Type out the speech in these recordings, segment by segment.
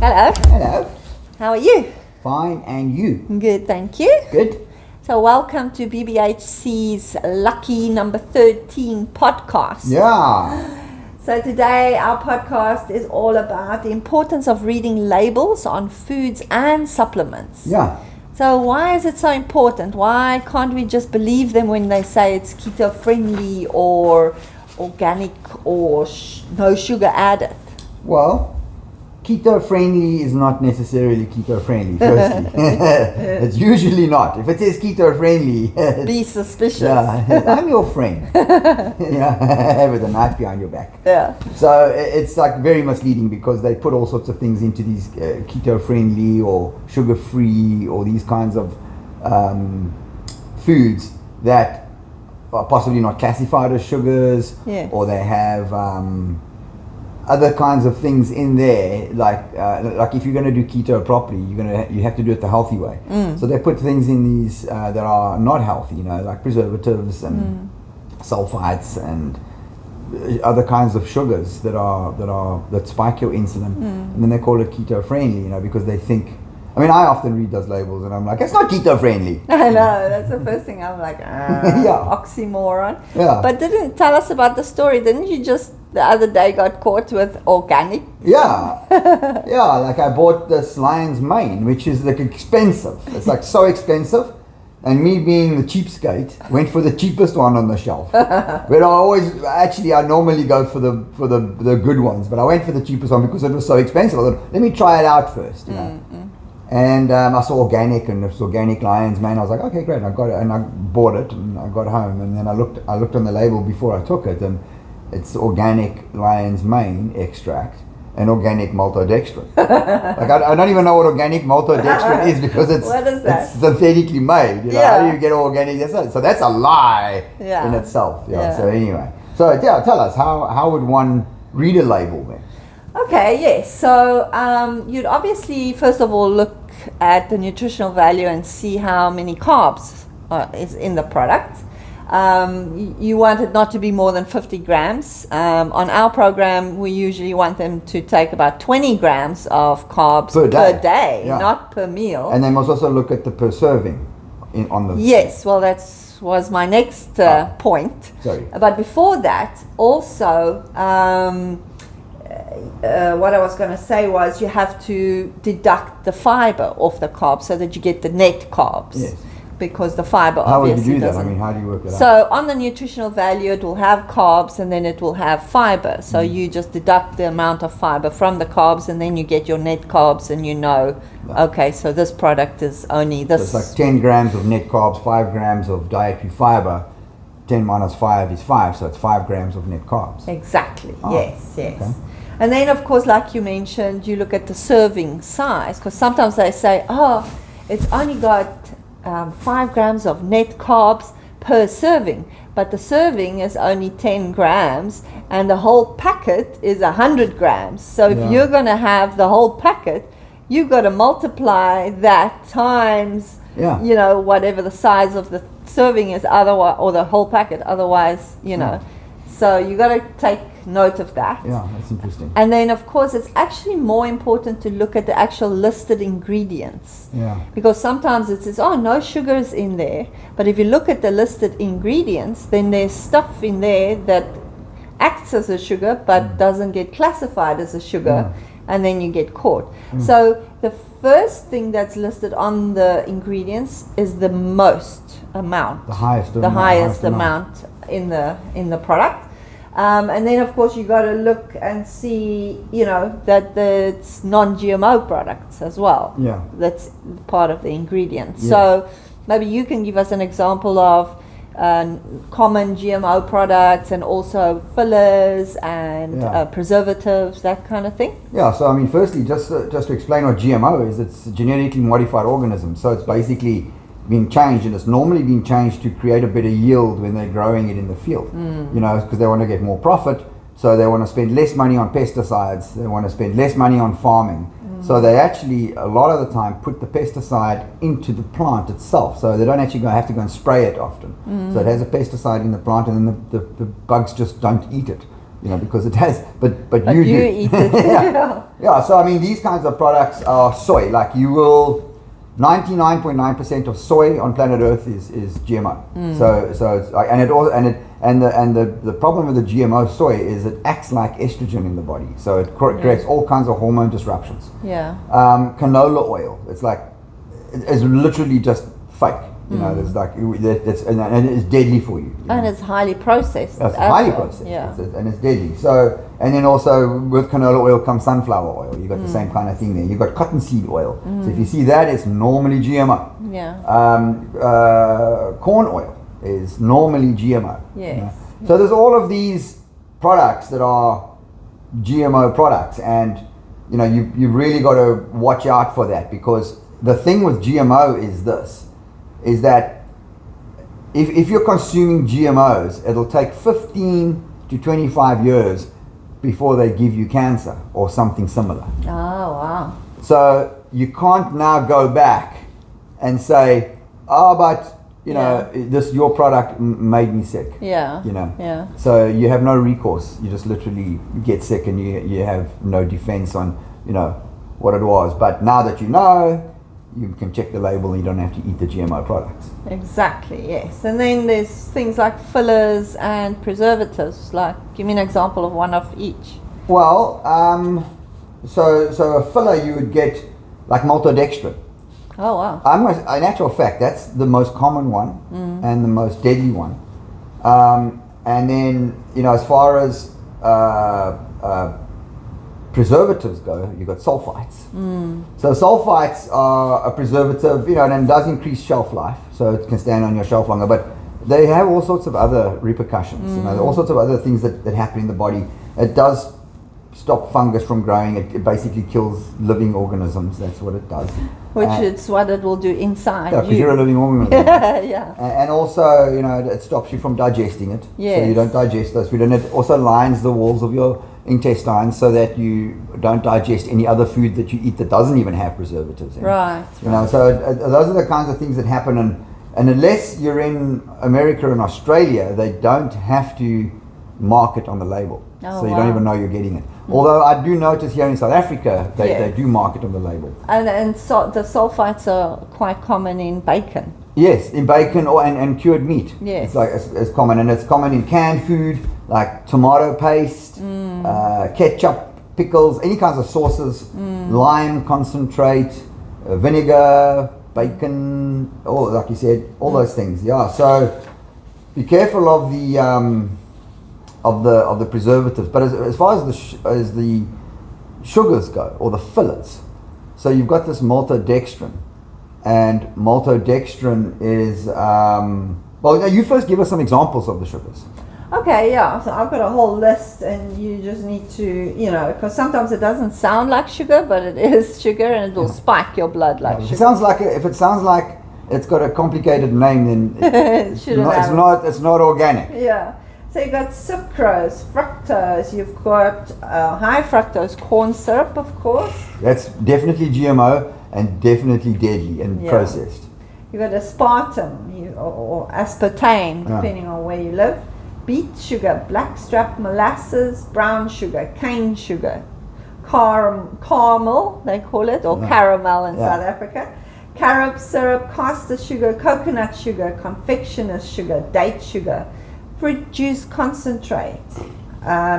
Hello. Hello. How are you? Fine, and you? Good, thank you. Good. So welcome to BBHC's lucky number 13 podcast. Yeah. So today our podcast is all about the importance of reading labels on foods and supplements. Yeah. So why is it so important? Why can't we just believe them when they say it's keto friendly or organic or no sugar added? Well, keto friendly is not necessarily keto friendly, firstly. It's usually not. If it says keto friendly, Be suspicious. yeah, I'm your friend. Yeah, with a knife behind your back. Yeah. So it's like very misleading because they put all sorts of things into these keto friendly or sugar free or these kinds of foods that are possibly not classified as sugars, Yes. or they have other kinds of things in there, like if you're going to do keto properly, you have to do it the healthy way. So they put things in these that are not healthy, like preservatives and sulfites and other kinds of sugars that spike your insulin, and then they call it keto friendly, because they think. I mean, I often read those labels and I'm like, it's not keto friendly. I know, that's the first thing I'm like, Yeah. oxymoron. Yeah. But didn't tell us about the story. Didn't you just the other day got caught with organic? Yeah, yeah. Like I bought this lion's mane, which is like expensive. It's like so expensive, and me being the cheapskate, went for the cheapest one on the shelf. But I normally go for the good ones, but I went for the cheapest one because it was so expensive. I thought, let me try it out first, And I saw organic, and it was organic lion's mane. I was like, okay, great. I got it, and I bought it, and I got home, and then I looked on the label before I took it, and it's organic lion's mane extract and organic maltodextrin. Like I don't even know what organic maltodextrin is because What is that? it's synthetically made. How do you get organic? So that's a lie in itself. Yeah. So anyway, tell us how would one read a label then? Okay, yes. So you'd obviously, first of all, look at the nutritional value and see how many carbs is in the product. You want it not to be more than 50 grams. On our program, we usually want them to take about 20 grams of carbs per day, not per meal. And they must also look at the per serving on the... Yes, well, that was my next point. Sorry. But before that, also... what I was going to say was you have to deduct the fiber off the carbs so that you get the net carbs. Yes. Because the fiber How would obviously you do that? doesn't. I mean, how do you work it out? So on the nutritional value, it will have carbs and then it will have fiber. So you just deduct the amount of fiber from the carbs and then you get your net carbs and okay, so this product is only this. So it's like 10 grams of net carbs, 5 grams of dietary fiber. 10 minus 5 is 5, so it's 5 grams of net carbs. Exactly, yes. Okay. And then, of course, like you mentioned, you look at the serving size, because sometimes they say, it's only got 5 grams of net carbs per serving, but the serving is only 10 grams, and the whole packet is 100 grams. So if you're going to have the whole packet, you've got to multiply that times, whatever the size of the serving is, otherwise, or the whole packet, otherwise, So you got to take note of that. Yeah, that's interesting. And then, of course, it's actually more important to look at the actual listed ingredients. Yeah. Because sometimes it says, no sugars in there. But if you look at the listed ingredients, then there's stuff in there that acts as a sugar but doesn't get classified as a sugar. And then you get caught. So the first thing that's listed on the ingredients is the most amount. The highest amount in the product. And then, of course, you got to look and see, that it's non-GMO products as well. Yeah. That's part of the ingredients. Yes. So maybe you can give us an example of common GMO products and also fillers and preservatives, that kind of thing. Yeah, so I mean, firstly, just to explain what GMO is, it's a genetically modified organism. So it's basically been changed, and it's normally been changed to create a better yield when they're growing it in the field. Because they want to get more profit, so they want to spend less money on pesticides, they want to spend less money on farming. So they actually, a lot of the time, put the pesticide into the plant itself, so they don't actually have to go and spray it often. So it has a pesticide in the plant, and then the bugs just don't eat it. because it has, but But you you do. eat it. Yeah. Yeah, so I mean, these kinds of products are soy. Like 99.9% of soy on planet Earth is GMO. So it's like, the problem with the GMO soy is it acts like estrogen in the body. So it creates all kinds of hormone disruptions. Yeah. Canola oil, it's literally just fake. There's like and it is deadly for you. And it's highly processed. It's as highly well. processed, Yeah. and it's deadly. So, and then also with canola oil comes sunflower oil. You got the same kind of thing there. You got cottonseed oil. So if you see that, it's normally GMO. Yeah. Corn oil is normally GMO. Yes. So there's all of these products that are GMO products, and you really got to watch out for that, because the thing with GMO is that if you're consuming GMOs, it'll take 15 to 25 years before they give you cancer or something similar. Oh, wow. So you can't now go back and say, oh, but your product made me sick. Yeah. Yeah. So you have no recourse. You just literally get sick, and you have no defense on what it was. But now that you know, you can check the label and you don't have to eat the GMO products. Exactly, yes. And then there's things like fillers and preservatives. Like, give me an example of one of each. Well, so a filler you would get like maltodextrin. Oh, wow. In actual fact, that's the most common one and the most deadly one. And then, as far as preservatives go, you've got sulfites. So sulfites are a preservative, and it does increase shelf life, so it can stand on your shelf longer, but they have all sorts of other repercussions. All sorts of other things that happen in the body. It does stop fungus from growing. It basically kills living organisms. That's what it does. Which is what it will do inside Yeah, because you. you're a living organism. Yeah. And also, it stops you from digesting it. Yes. So you don't digest those food. And it also lines the walls of your intestines so that you don't digest any other food that you eat that doesn't even have preservatives in it. Right. So those are the kinds of things that happen. And unless you're in America and Australia, they don't have to mark it on the label. Oh, so you wow. don't even know you're getting it. Although I do notice here in South Africa, they do mark it on the label. And so the sulfites are quite common in bacon. Yes, in bacon and cured meat. Yes. It's like it's common, and it's common in canned food like tomato paste, ketchup, pickles, any kinds of sauces, lime concentrate, vinegar, bacon, all like you said, all those things. Yeah. So be careful of the preservatives. But as far as the sugars go, or the fillers, so you've got this maltodextrin. And maltodextrin is, you first give us some examples of the sugars. Okay, yeah. So I've got a whole list, and you just need to, because sometimes it doesn't sound like sugar, but it is sugar, and it will spike your blood like If sugar. it sounds like it's got a complicated name, then It shouldn't have. it's not organic. Yeah. So you've got sucrose, fructose, you've got high fructose corn syrup, of course. That's definitely GMO and definitely deadly and processed. You've got aspartame or aspartame, depending on where you live. Beet sugar, blackstrap molasses, brown sugar, cane sugar, caramel, they call it, or caramel in South Africa. Carob syrup, caster sugar, coconut sugar, confectioner's sugar, date sugar, fruit juice concentrate,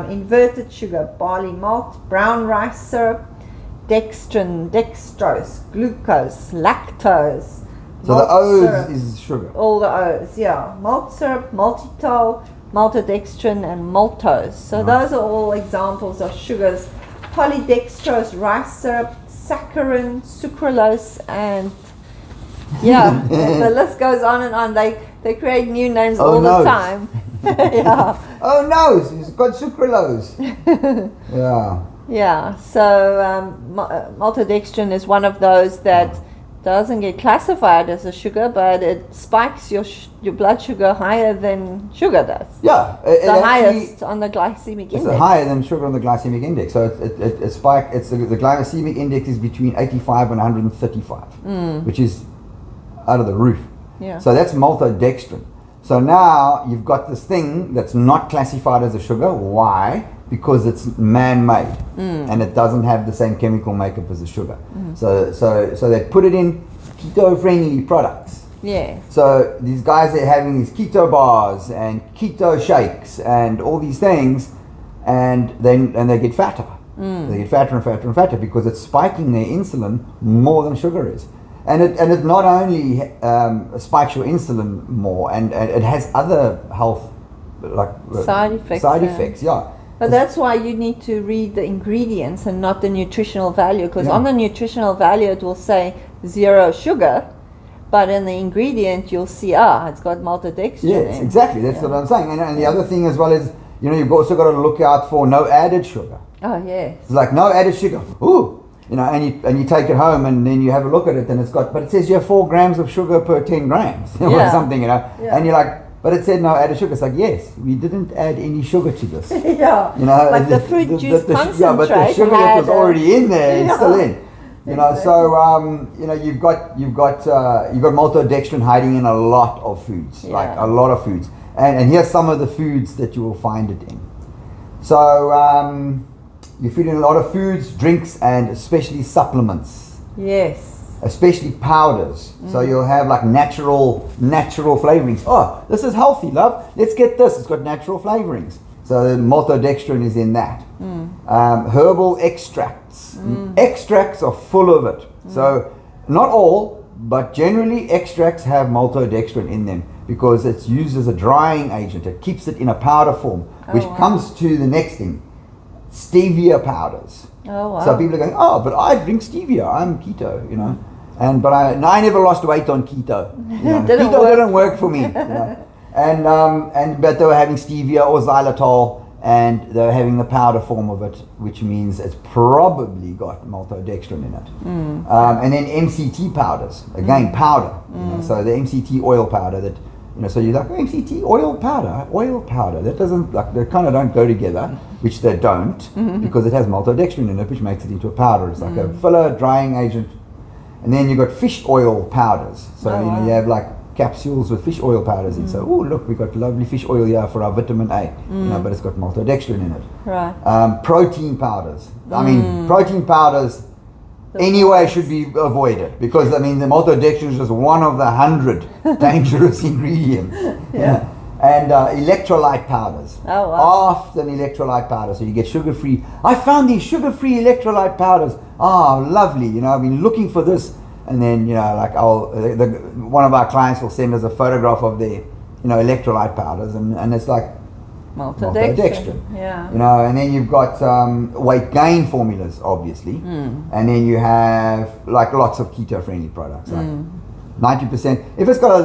inverted sugar, barley malt, brown rice syrup, dextrin, dextrose, glucose, lactose. So the O's is sugar. All the O's, yeah. Malt syrup, maltitol, maltodextrin, and maltose. So those are all examples of sugars. Polydextrose, rice syrup, saccharin, sucralose, and the list goes on and on. They create new names all the time. Yeah. Oh no, it's got sucralose. Yeah. Yeah. So maltodextrin is one of those that doesn't get classified as a sugar, but it spikes your blood sugar higher than sugar does. Yeah. The highest on the glycemic index. It's higher than sugar on the glycemic index. So it spiked. It's the glycemic index is between 85 and 135, which is out of the roof. Yeah. So that's maltodextrin. So now you've got this thing that's not classified as a sugar. Why? Because it's man-made and it doesn't have the same chemical makeup as a sugar. So they put it in keto-friendly products. Yes. So these guys are having these keto bars and keto shakes and all these things, and they get fatter. They get fatter and fatter and fatter because it's spiking their insulin more than sugar is. And it not only spikes your insulin more, and it has other health side effects. Side effects, yeah. But that's why you need to read the ingredients and not the nutritional value, because on the nutritional value it will say 0 sugar, but in the ingredient you'll see it's got maltodextrin. Yes, exactly. That's what I'm saying. And the other thing as well is, you've also got to look out for no added sugar. Oh yes. It's like no added sugar. Ooh. And you take it home and then you have a look at it and but it says you have 4 grams of sugar per 10 grams or something, and you're like, but it said no added sugar. It's like, yes, we didn't add any sugar to this. Like the fruit juice concentrate. Yeah, but the sugar that was already in there is still in. So you've got maltodextrin hiding in a lot of foods, like a lot of foods. And here's some of the foods that you will find it in. So you feed in a lot of foods, drinks, and especially supplements. Yes. Especially powders. So you'll have like natural flavorings. Oh, this is healthy, love. Let's get this. It's got natural flavorings. So maltodextrin is in that. Herbal extracts. Extracts are full of it. So not all, but generally extracts have maltodextrin in them because it's used as a drying agent. It keeps it in a powder form, which comes to the next thing. Stevia powders. Oh wow. So people are going, but I drink stevia. I'm keto, But I never lost weight on keto. Keto didn't work for me. But they were having stevia or xylitol, and they were having the powder form of it, which means it's probably got maltodextrin in it. And then MCT powders, again powder. So the MCT oil powder that. So you're like, MCT oil powder. That doesn't, they kind of don't go together, which they don't, because it has maltodextrin in it, which makes it into a powder. It's like a filler, drying agent. And then you've got fish oil powders. So, you have like capsules with fish oil powders in. So, look, we've got lovely fish oil here for our vitamin A, but it's got maltodextrin in it. Right. Protein powders. I mean, protein powders anyway should be avoided because the maltodextrin is just one of the 100 dangerous ingredients. And electrolyte powders. Oh wow. Often electrolyte powders, so you get sugar-free. I found these sugar-free electrolyte powders. Oh, lovely. I've been looking for this, and then one of our clients will send us a photograph of their electrolyte powders, and it's like maltodextrin. And then you've got weight gain formulas, obviously, and then you have like lots of keto-friendly products, like 90%. If it's got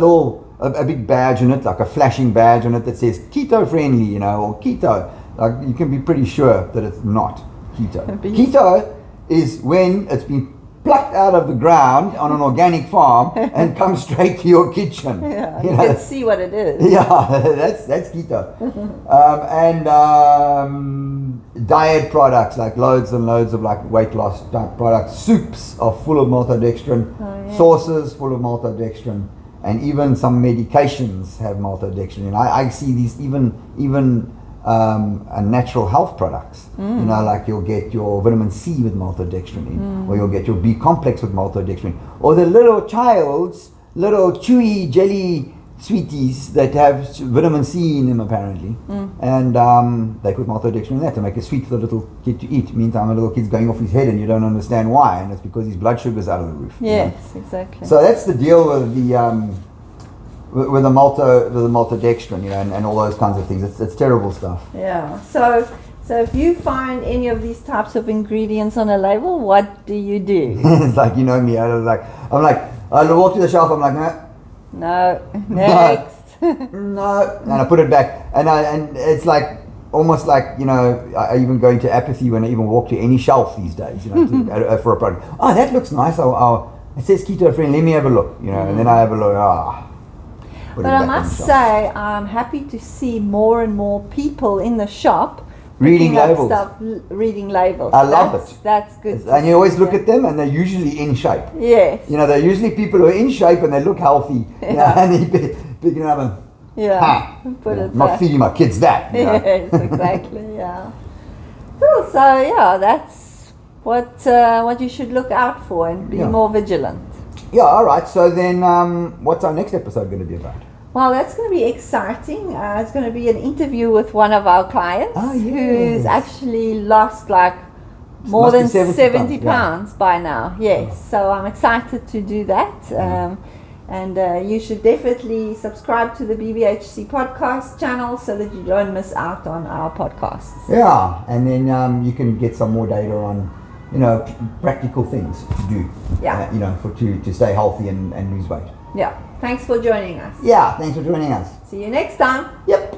a big badge on it, like a flashing badge on it that says keto-friendly, or keto, like you can be pretty sure that it's not keto. Keto is when it's been plucked out of the ground on an organic farm and comes straight to your kitchen. You can see what it is. That's keto. Diet products, like loads and loads of like weight loss type products. Soups are full of maltodextrin. Sauces full of maltodextrin. And even some medications have maltodextrin. And I see these even natural health products. Like you'll get your vitamin C with maltodextrin in, or you'll get your B complex with maltodextrin, or the little child's little chewy jelly sweeties that have vitamin C in them apparently, and they put maltodextrin in that to make it sweet for the little kid to eat. Meantime, the little kid's going off his head, and you don't understand why, and it's because his blood sugar's out of the roof. Yes, exactly. So that's the deal with the with the maltodextrin, and all those kinds of things. It's terrible stuff. Yeah. So if you find any of these types of ingredients on a label, what do you do? It's like, me. I'm like, I walk to the shelf. I'm like, no, next. No, and I put it back, and it's like almost like I even go into apathy when I even walk to any shelf these days. For a product. Oh, that looks nice. It says keto friendly. Let me have a look. And then I have a look. But I must say, I'm happy to see more and more people in the shop reading labels. Reading labels. I love it. That's good. And you always look at them, and they're usually in shape. Yes. They're usually people who are in shape and they look healthy. And then you pick it up and Yeah. Ha! Put Yeah, it not that. feeding my kids that. You know? Yes, exactly. Yeah. Cool. So yeah, that's what you should look out for and be Yeah. more vigilant. Yeah, all right. So then, what's our next episode going to be about? Well, that's going to be exciting. It's going to be an interview with one of our clients who's yes. actually lost like more Must be than 70 pounds, pounds by now. Yes. So I'm excited to do that. And you should definitely subscribe to the BBHC podcast channel so that you don't miss out on our podcasts. Yeah, and then you can get some more data on, practical things to do. Yeah. To stay healthy and lose weight. Yeah. Thanks for joining us. Yeah, thanks for joining us. See you next time. Yep.